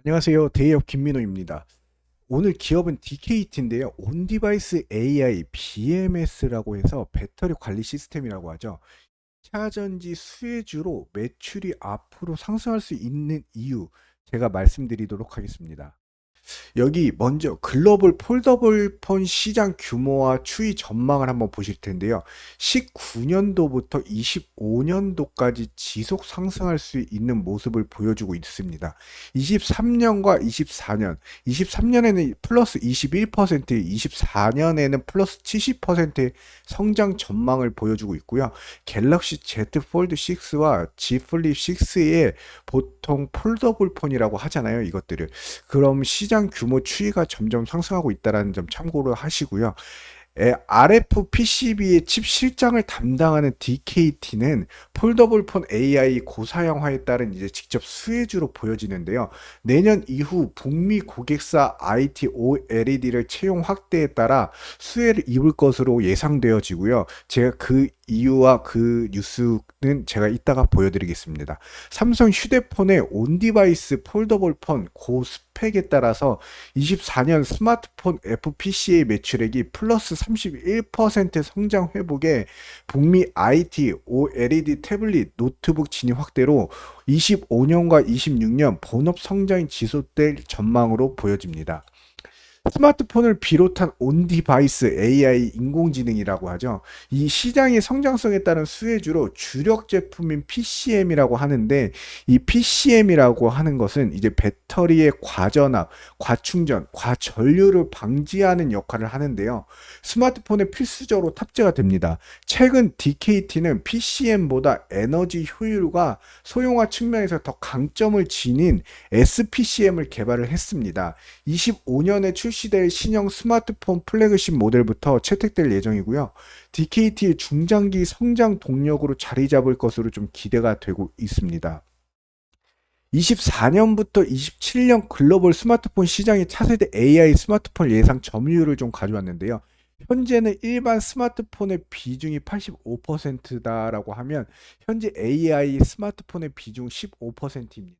안녕하세요. 데이업 김민호입니다. 오늘 기업은 DKT인데요. 온디바이스 AI BMS라고 해서 배터리 관리 시스템이라고 하죠. 차전지 수혜주로 매출이 앞으로 상승할 수 있는 이유 제가 말씀드리도록 하겠습니다. 여기 먼저 글로벌 폴더블 폰 시장 규모와 추이 전망을 한번 보실 텐데요. 19년도부터 25년도까지 지속 상승할 수 있는 모습을 보여주고 있습니다. 23년과 24년, 23년에는 플러스 21%, 24년에는 플러스 70%의 성장 전망을 보여주고 있고요. 갤럭시 Z 폴드 6와 Z 플립 6의 보통 폴더블 폰이라고 하잖아요. 이것들을. 그럼 시장 규모 추이가 점점 상승하고 있다는 점 참고를 하시고요. RF PCB의 칩 실장을 담당하는 DKT는 폴더블 폰 AI 고사양화에 따른 이제 직접 수혜주로 보여지는데요. 내년 이후 북미 고객사 IT OLED를 채용 확대에 따라 수혜를 입을 것으로 예상되어지고요. 제가 그 이유와 그 뉴스는 제가 이따가 보여드리겠습니다. 삼성 휴대폰의 온디바이스 폴더블 폰 고스펙에 따라서 24년 스마트폰 FPCA 매출액이 플러스 31% 성장 회복에 북미 IT, OLED 태블릿, 노트북 진입 확대로 25년과 26년 본업 성장이 지속될 전망으로 보여집니다. 스마트폰을 비롯한 온디바이스 AI 인공지능이라고 하죠. 이 시장의 성장성에 따른 수혜주로 주력 제품인 PCM이라고 하는데 이 PCM이라고 하는 것은 이제 배터리의 과전압, 과충전, 과전류를 방지하는 역할을 하는데요. 스마트폰에 필수적으로 탑재가 됩니다. 최근 DKT는 PCM보다 에너지 효율과 소형화 측면에서 더 강점을 지닌 SPCM을 개발을 했습니다. 25년에 출시될 신형 스마트폰 플래그십 모델부터 채택될 예정이고요. DKT의 중장기 성장 동력으로 자리 잡을 것으로 좀 기대가 되고 있습니다. 24년부터 27년 글로벌 스마트폰 시장의 차세대 AI 스마트폰 예상 점유율을 좀 가져왔는데요. 현재는 일반 스마트폰의 비중이 85%다라고 하면 현재 AI 스마트폰의 비중 15%입니다.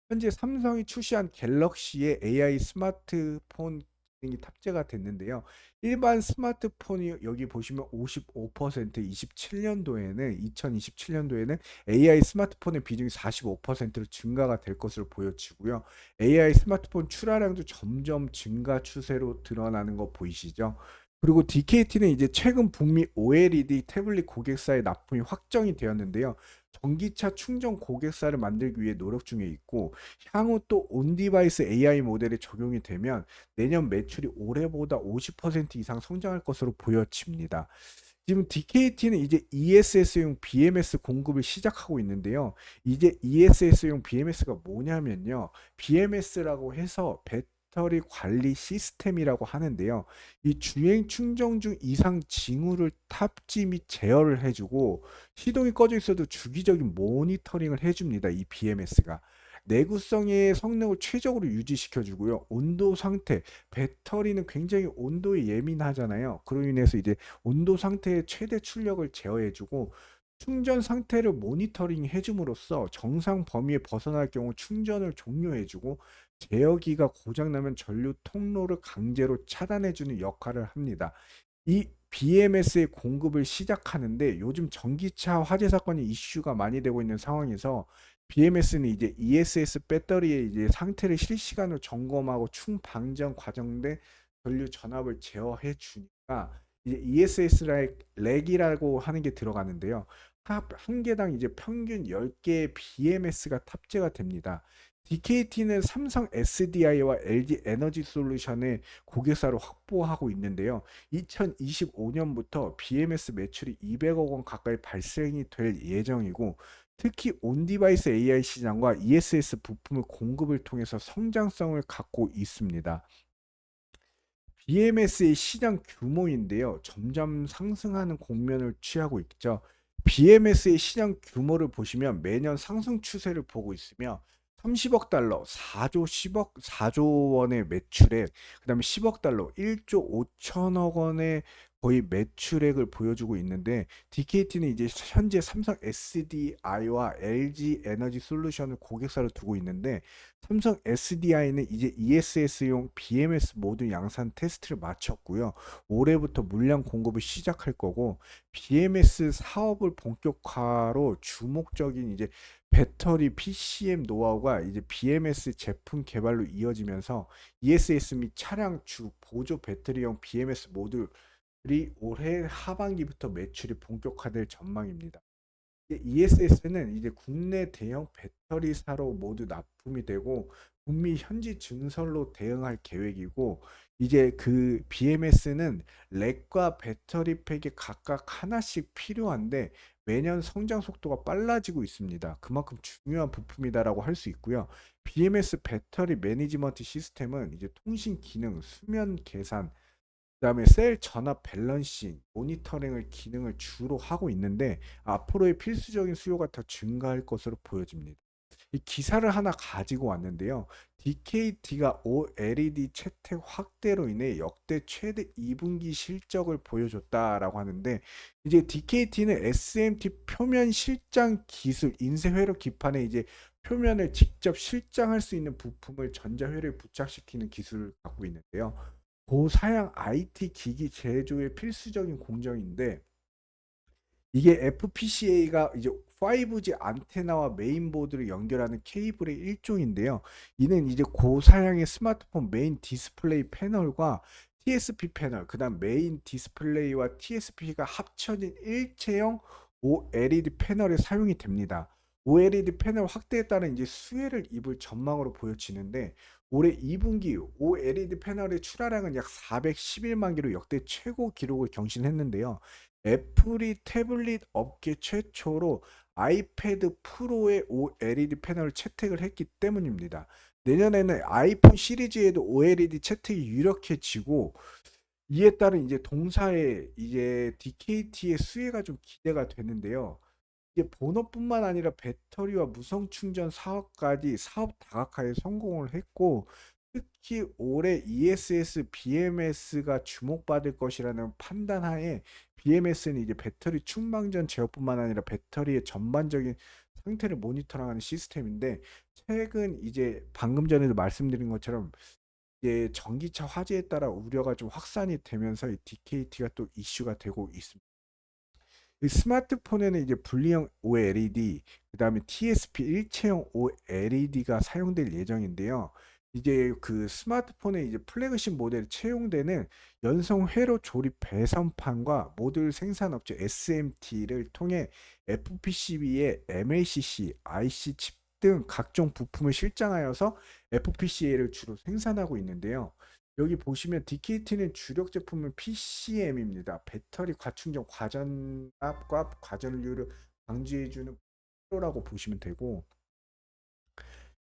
현재 삼성이 출시한 갤럭시의 AI 스마트폰 기능이 탑재가 됐는데요. 일반 스마트폰이 여기 보시면 55%, 2027년도에는 AI 스마트폰의 비중이 45%로 증가가 될 것으로 보여지고요. AI 스마트폰 출하량도 점점 증가 추세로 드러나는 거 보이시죠? 그리고 DKT는 이제 최근 북미 OLED 태블릿 고객사의 납품이 확정이 되었는데요. 전기차 충전 고객사를 만들기 위해 노력 중에 있고 향후 또 온디바이스 AI 모델에 적용이 되면 내년 매출이 올해보다 50% 이상 성장할 것으로 보여집니다. 지금 DKT는 이제 ESS용 BMS 공급을 시작하고 있는데요. 이제 ESS용 BMS가 뭐냐면요. BMS라고 해서 배터리 관리 시스템이라고 하는데요. 이 주행 충전 중 이상 징후를 탑재 및 제어를 해주고 시동이 꺼져 있어도 주기적인 모니터링을 해줍니다. 이 BMS가. 내구성의 성능을 최적으로 유지시켜주고요. 온도 상태, 배터리는 굉장히 온도에 예민하잖아요. 그로 인해서 이제 온도 상태의 최대 출력을 제어해주고 충전 상태를 모니터링 해줌으로써 정상 범위에 벗어날 경우 충전을 종료해주고 제어기가 고장나면 전류 통로를 강제로 차단해주는 역할을 합니다. 이 BMS의 공급을 시작하는데 요즘 전기차 화재 사건이 이슈가 많이 되고 있는 상황에서 BMS는 이제 ESS 배터리의 이제 상태를 실시간으로 점검하고 충방전 과정된 전류 전압을 제어해 주니까 이제 ESS 렉이라고 하는 게 들어가는데요. 한 개당 이제 평균 10개의 BMS가 탑재가 됩니다. DKT는 삼성 SDI와 LG 에너지 솔루션의 고객사를 확보하고 있는데요. 2025년부터 BMS 매출이 200억 원 가까이 발생이 될 예정이고 특히 온디바이스 AI 시장과 ESS 부품의 공급을 통해서 성장성을 갖고 있습니다. BMS의 시장 규모인데요. 점점 상승하는 국면을 취하고 있죠. BMS의 시장 규모를 보시면 매년 상승 추세를 보고 있으며 30억 달러, 4조 원의 매출액, 그다음에 10억 달러, 1조 5천억 원의 거의 매출액을 보여주고 있는데, DKT는 이제 현재 삼성 SDI와 LG 에너지 솔루션을 고객사로 두고 있는데, 삼성 SDI는 이제 ESS용 BMS 모듈 양산 테스트를 마쳤고요. 올해부터 물량 공급을 시작할 거고, BMS 사업을 본격화로 주목적인 이제 배터리 PCM 노하우가 이제 BMS 제품 개발로 이어지면서 ESS 및 차량 주 보조 배터리용 BMS 모듈이 올해 하반기부터 매출이 본격화될 전망입니다. ESS는 이제 국내 대형 배터리사로 모두 납품이 되고 북미 현지 증설로 대응할 계획이고, 이제 그 BMS는 렉과 배터리 팩이 각각 하나씩 필요한데 매년 성장 속도가 빨라지고 있습니다. 그만큼 중요한 부품이다라고 할 수 있고요. BMS 배터리 매니지먼트 시스템은 이제 통신 기능, 수면 계산, 그다음에 셀 전압 밸런싱, 모니터링을 기능을 주로 하고 있는데 앞으로의 필수적인 수요가 더 증가할 것으로 보여집니다. 이 기사를 하나 가지고 왔는데요. DKT가 OLED 채택 확대로 인해 역대 최대 2분기 실적을 보여줬다라고 하는데, 이제 DKT는 SMT 표면 실장 기술, 인쇄 회로 기판에 이제 표면을 직접 실장할 수 있는 부품을 전자 회로에 부착시키는 기술을 갖고 있는데요. 고사양 IT 기기 제조의 필수적인 공정인데, 이게 FPCA가 이제 5G 안테나와 메인보드를 연결하는 케이블의 일종인데요. 이는 이제 고사양의 스마트폰 메인 디스플레이 패널과 TSP 패널, 그다음 메인 디스플레이와 TSP가 합쳐진 일체형 OLED 패널에 사용이 됩니다. OLED 패널 확대에 따른 이제 수혜를 입을 전망으로 보여지는데, 올해 2분기 OLED 패널의 출하량은 약 411만 개로 역대 최고 기록을 경신했는데요. 애플이 태블릿 업계 최초로 아이패드 프로의 OLED 패널을 채택을 했기 때문입니다. 내년에는 아이폰 시리즈에도 OLED 채택이 유력해지고, 이에 따른 이제 동사의 이제 DKT의 수혜가 좀 기대가 되는데요. 이게 본업뿐만 아니라 배터리와 무선 충전 사업까지 사업 다각화에 성공을 했고, 특히 올해 ESS BMS가 주목받을 것이라는 판단하에 BMS는 이제 배터리 충망전 제어뿐만 아니라 배터리의 전반적인 상태를 모니터링하는 시스템인데, 최근 이제 방금 전에도 말씀드린 것처럼 이제 전기차 화재에 따라 우려가 좀 확산이 되면서 이 DKT가 또 이슈가 되고 있습니다. 이 스마트폰에는 이제 분리형 OLED, 그다음에 TSP 일체형 OLED가 사용될 예정인데요. 이제 그 스마트폰의 이제 플래그십 모델에 채용되는 연성 회로 조립 배선판과 모듈 생산업체 SMT를 통해 FPCB에 MLCC, IC 칩 등 각종 부품을 실장하여서 FPCA를 주로 생산하고 있는데요. 여기 보시면 DKT는 주력 제품은 PCM입니다. 배터리 과충전 과전압과 과전류를 방지해주는 프로라고 보시면 되고,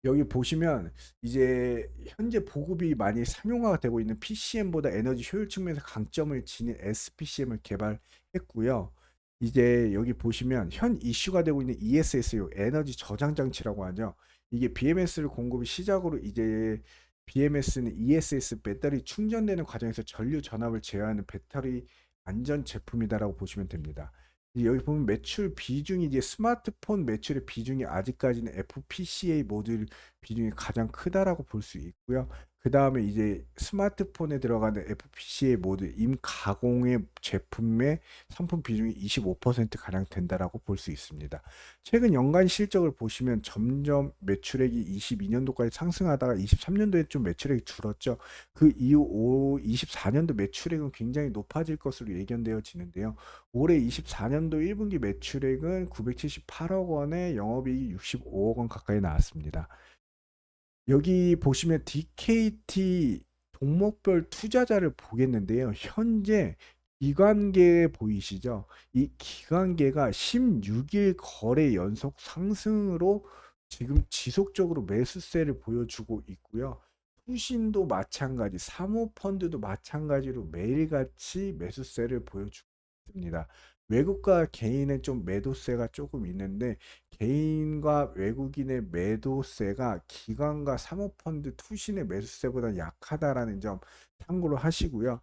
여기 보시면 이제 현재 보급이 많이 상용화가 되고 있는 PCM보다 에너지 효율 측면에서 강점을 지닌 SPCM을 개발했고요. 이제 여기 보시면 현 이슈가 되고 있는 ESS요, 에너지 저장 장치라고 하죠. 이게 BMS를 공급이 시작으로 이제 BMS는 ESS 배터리 충전되는 과정에서 전류 전압을 제어하는 배터리 안전 제품이다라고 보시면 됩니다. 여기 보면 매출 비중이 이제 스마트폰 매출의 비중이 아직까지는 FPCA 모듈 비중이 가장 크다라고 볼 수 있고요. 그 다음에 이제 스마트폰에 들어가는 FPCA 모듈 임가공의 제품의 상품 비중이 25% 가량 된다라고 볼 수 있습니다. 최근 연간 실적을 보시면 점점 매출액이 22년도까지 상승하다가 23년도에 좀 매출액이 줄었죠. 그 이후 24년도 매출액은 굉장히 높아질 것으로 예견되어지는데요. 올해 24년도 1분기 매출액은 978억 원에 영업이익이 65억 원 가까이 나왔습니다. 여기 보시면 DKT 종목별 투자자를 보겠는데요. 현재 기관계 보이시죠? 이 기관계가 16일 거래 연속 상승으로 지금 지속적으로 매수세를 보여주고 있고요. 투신도 마찬가지, 사모펀드도 마찬가지로 매일같이 매수세를 보여주고 있습니다. 외국과 개인은 좀 매도세가 조금 있는데 개인과 외국인의 매도세가 기관과 사모펀드 투신의 매수세보다 약하다라는 점 참고로 하시고요.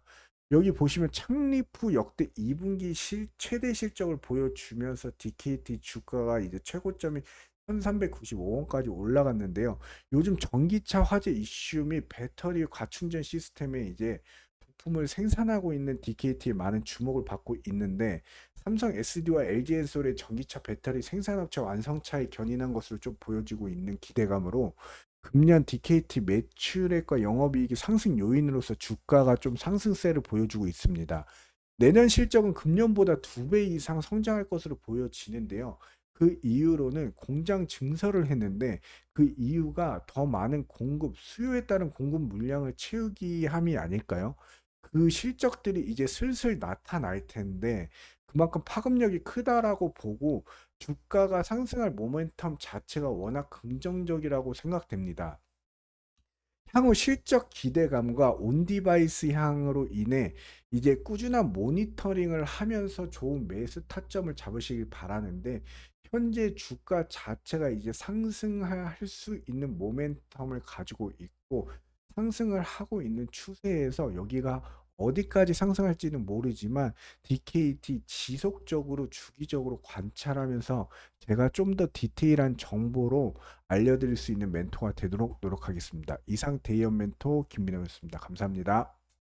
여기 보시면 창립 후 역대 2분기 최대 실적을 보여주면서 DKT 주가가 이제 최고점이 1395원까지 올라갔는데요. 요즘 전기차 화재 이슈 및 배터리 과충전 시스템에 이제 부품을 생산하고 있는 DKT에 많은 주목을 받고 있는데 삼성 SD와 LG엔솔의 전기차 배터리 생산업체 완성차에 견인한 것으로 좀 보여지고 있는 기대감으로 금년 DKT 매출액과 영업이익이 상승 요인으로서 주가가 좀 상승세를 보여주고 있습니다. 내년 실적은 금년보다 2배 이상 성장할 것으로 보여지는데요. 그 이유로는 공장 증설을 했는데 그 이유가 더 많은 수요에 따른 공급 물량을 채우기 함이 아닐까요? 그 실적들이 이제 슬슬 나타날 텐데 그만큼 파급력이 크다라고 보고 주가가 상승할 모멘텀 자체가 워낙 긍정적이라고 생각됩니다. 향후 실적 기대감과 온디바이스 향으로 인해 이제 꾸준한 모니터링을 하면서 좋은 매수 타점을 잡으시길 바라는데 현재 주가 자체가 이제 상승할 수 있는 모멘텀을 가지고 있고 상승을 하고 있는 추세에서 여기가 어디까지 상승할지는 모르지만 DKT 지속적으로 주기적으로 관찰하면서 제가 좀 더 디테일한 정보로 알려드릴 수 있는 멘토가 되도록 노력하겠습니다. 이상 대의원 멘토 김민호였습니다. 감사합니다.